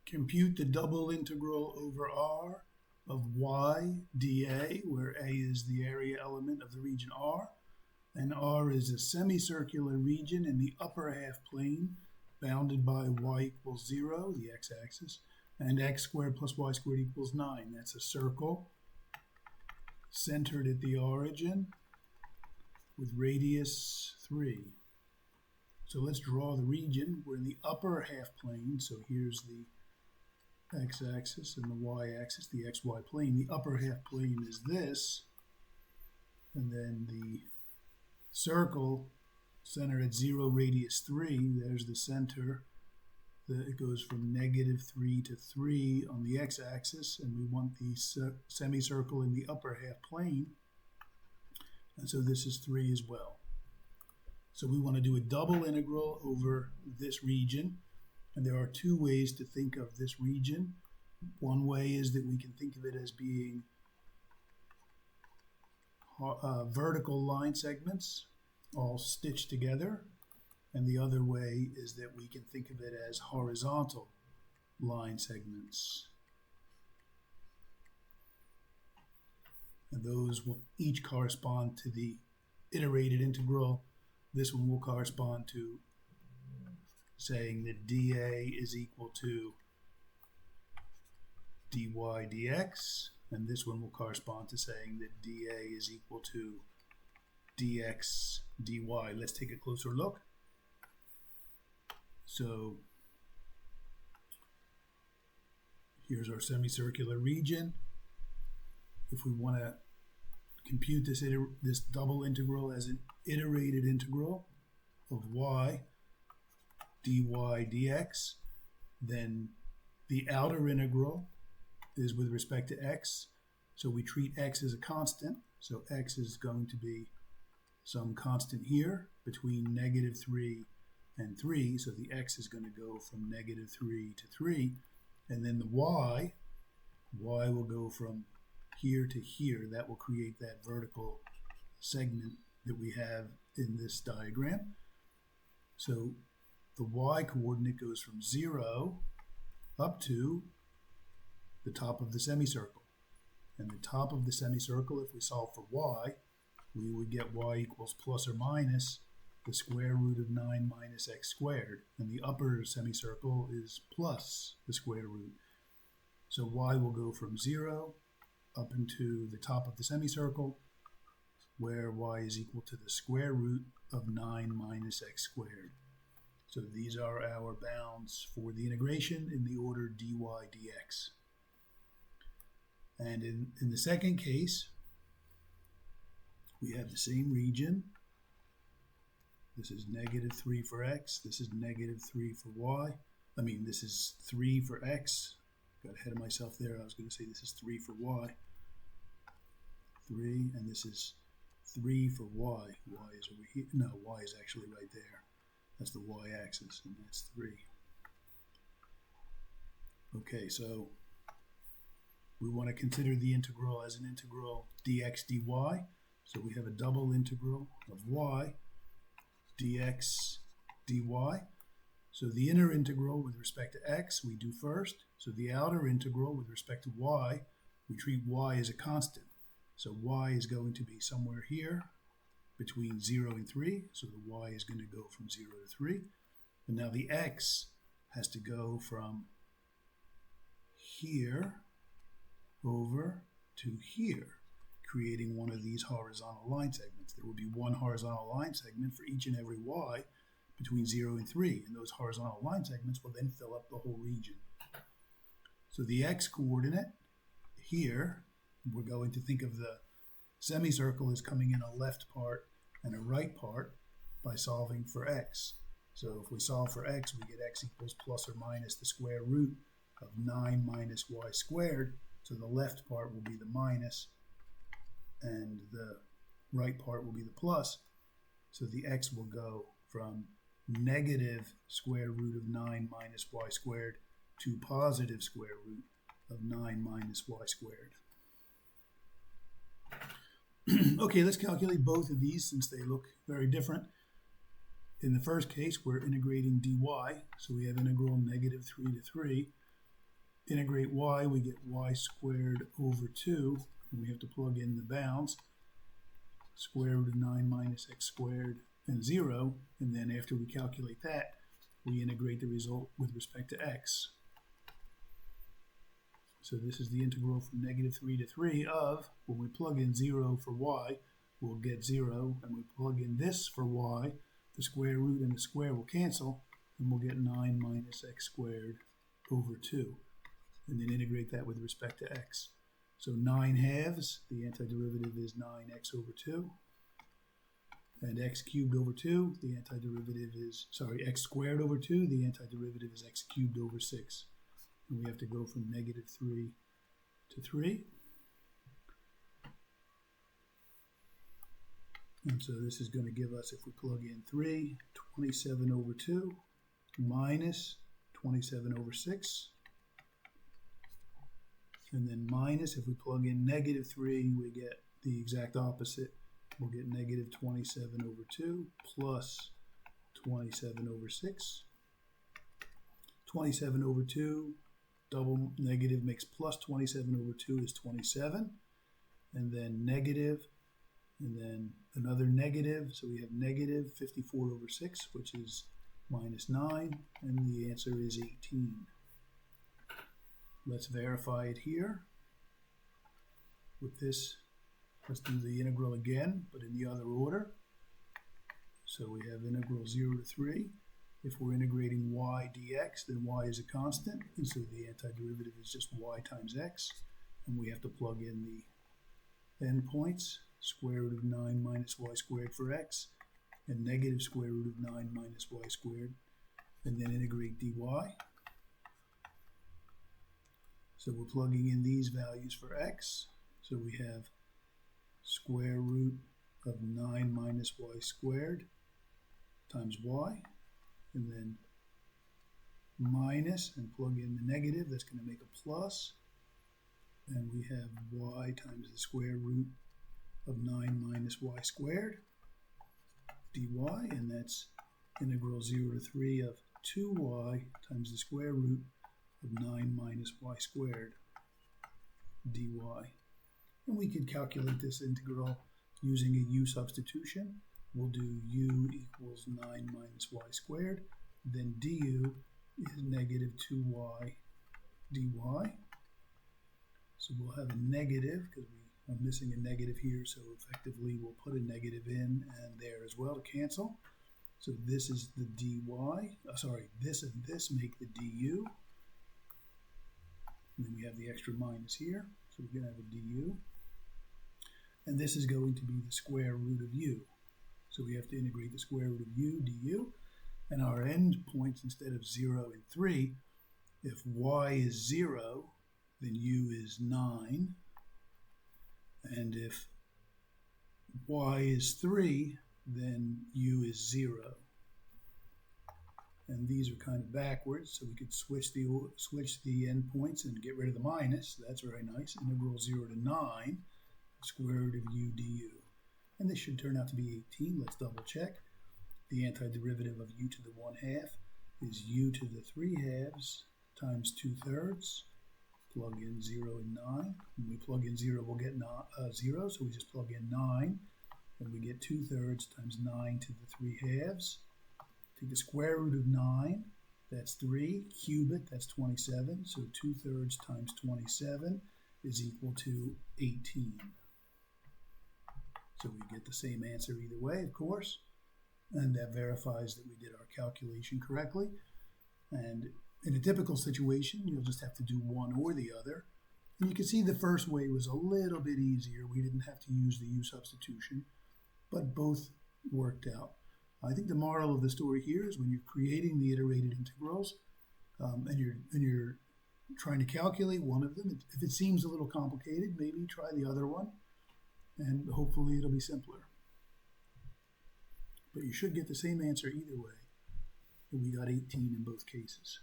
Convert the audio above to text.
Compute the double integral over R of y dA, where A is the area element of the region R, and R is a semicircular region in the upper half plane bounded by y equals 0, the x-axis, and x squared plus y squared equals 9. That's a circle centered at the origin with radius 3. So let's draw the region. We're in the upper half plane, so here's the x-axis and the y-axis, the xy plane. The upper half plane is this, and then the circle center at 0, radius 3, there's the center. It goes from -3 to 3 on the x-axis, and we want the semicircle in the upper half plane, and so this is 3 as well. So we want to do a double integral over this region, and there are two ways to think of this region. One way is that we can think of it as being vertical line segments all stitched together, and the other way is that we can think of it as horizontal line segments. And those will each correspond to the iterated integral. This one will correspond to saying that dA is equal to dy dx, and this one will correspond to saying that dA is equal to dx dy. Let's take a closer look. So here's our semicircular region. If we want to compute this double integral as an iterated integral of y dy dx, then the outer integral is with respect to x, so we treat x as a constant. So x is going to be some constant here between -3 and 3, so the x is going to go from -3 to 3, and then the y will go from here to here. That will create that vertical segment that we have in this diagram. So the y coordinate goes from 0 up to the top of the semicircle. And the top of the semicircle, if we solve for y, we would get y equals plus or minus the square root of 9 minus x squared. And the upper semicircle is plus the square root. So y will go from 0 up into the top of the semicircle, where y is equal to the square root of 9 minus x squared. So these are our bounds for the integration in the order dy dx. And in the second case, we have the same region. This is -3 for x. This is -3 for y. This is 3 for x. Got ahead of myself there. I was going to say this is 3 for y. 3, and this is 3 for y. Y is over here. No, y is actually right there. That's the y-axis, and that's 3. Okay, so we want to consider the integral as an integral dx dy. So we have a double integral of y dx dy. So the inner integral with respect to x we do first. So the outer integral with respect to y, we treat y as a constant. So y is going to be somewhere here between 0 and 3. So the y is going to go from 0 to 3. And now the x has to go from here over to here, creating one of these horizontal line segments. There will be one horizontal line segment for each and every y between 0 and 3, and those horizontal line segments will then fill up the whole region. So the x coordinate here, we're going to think of the semicircle as coming in a left part and a right part by solving for x. So if we solve for x, we get x equals plus or minus the square root of 9 minus y squared. So the left part will be the minus, and the right part will be the plus. So the x will go from negative square root of 9 minus y squared to positive square root of 9 minus y squared. Okay, let's calculate both of these since they look very different. In the first case, we're integrating dy, so we have integral -3 to 3. integrate y, we get y squared over 2, and we have to plug in the bounds, square root of 9 minus x squared and 0, and then after we calculate that, we integrate the result with respect to x. So this is the integral from -3 to 3 of, when we plug in 0 for y, we'll get 0, and we plug in this for y, the square root and the square will cancel, and we'll get 9 minus x squared over 2, and then integrate that with respect to x. So 9 halves, the antiderivative is 9x over 2, and x cubed over 2, the antiderivative is, x squared over 2, the antiderivative is x cubed over 6. And we have to go from -3 to 3. And so this is going to give us, if we plug in 3, 27 over 2 minus 27 over 6. And then minus, if we plug in -3, we get the exact opposite. We'll get -27 over 2 plus 27 over 6. 27 over 2, double negative makes plus 27 over 2 is 27. And then negative, and then another negative. So we have negative 54 over 6, which is -9. And the answer is 18. Let's verify it here. With this, let's do the integral again, but in the other order. So we have integral 0 to 3. If we're integrating y dx, then y is a constant, and so the antiderivative is just y times x. And we have to plug in the endpoints, square root of 9 minus y squared for x, and negative square root of 9 minus y squared, and then integrate dy. So we're plugging in these values for x. So we have square root of 9 minus y squared times y, and then minus, and plug in the negative, that's going to make a plus, and we have y times the square root of 9 minus y squared dy, and that's integral 0 to 3 of 2y times the square root of 9 minus y squared dy. And we could calculate this integral using a u substitution. We'll do u equals 9 minus y squared, then du is negative 2y dy. So we'll have a negative, because we are missing a negative here, so effectively we'll put a negative in and there as well to cancel. So this is the dy, this and this make the du. And then we have the extra minus here, so we're going to have a du. And this is going to be the square root of u. So we have to integrate the square root of u du. And our end points, instead of 0 and 3, if y is 0, then u is 9. And if y is 3, then u is 0. And these are kind of backwards, so we could switch the endpoints and get rid of the minus. That's very nice. Integral 0 to 9, square root of u du. And this should turn out to be 18. Let's double check. The antiderivative of u to the 1/2 is u to the 3/2 times 2/3. Plug in 0 and 9. When we plug in 0, we'll get 0, so we just plug in 9. And we get 2/3 times 9 to the 3/2. Take the square root of 9, that's 3. Cube it, that's 27. So 2/3 times 27 is equal to 18. So we get the same answer either way, of course. And that verifies that we did our calculation correctly. And in a typical situation, you'll just have to do one or the other. And you can see the first way was a little bit easier. We didn't have to use the u substitution, but both worked out. I think the moral of the story here is when you're creating the iterated integrals and you're trying to calculate one of them, if it seems a little complicated, maybe try the other one, and hopefully it'll be simpler. But you should get the same answer either way. And we got 18 in both cases.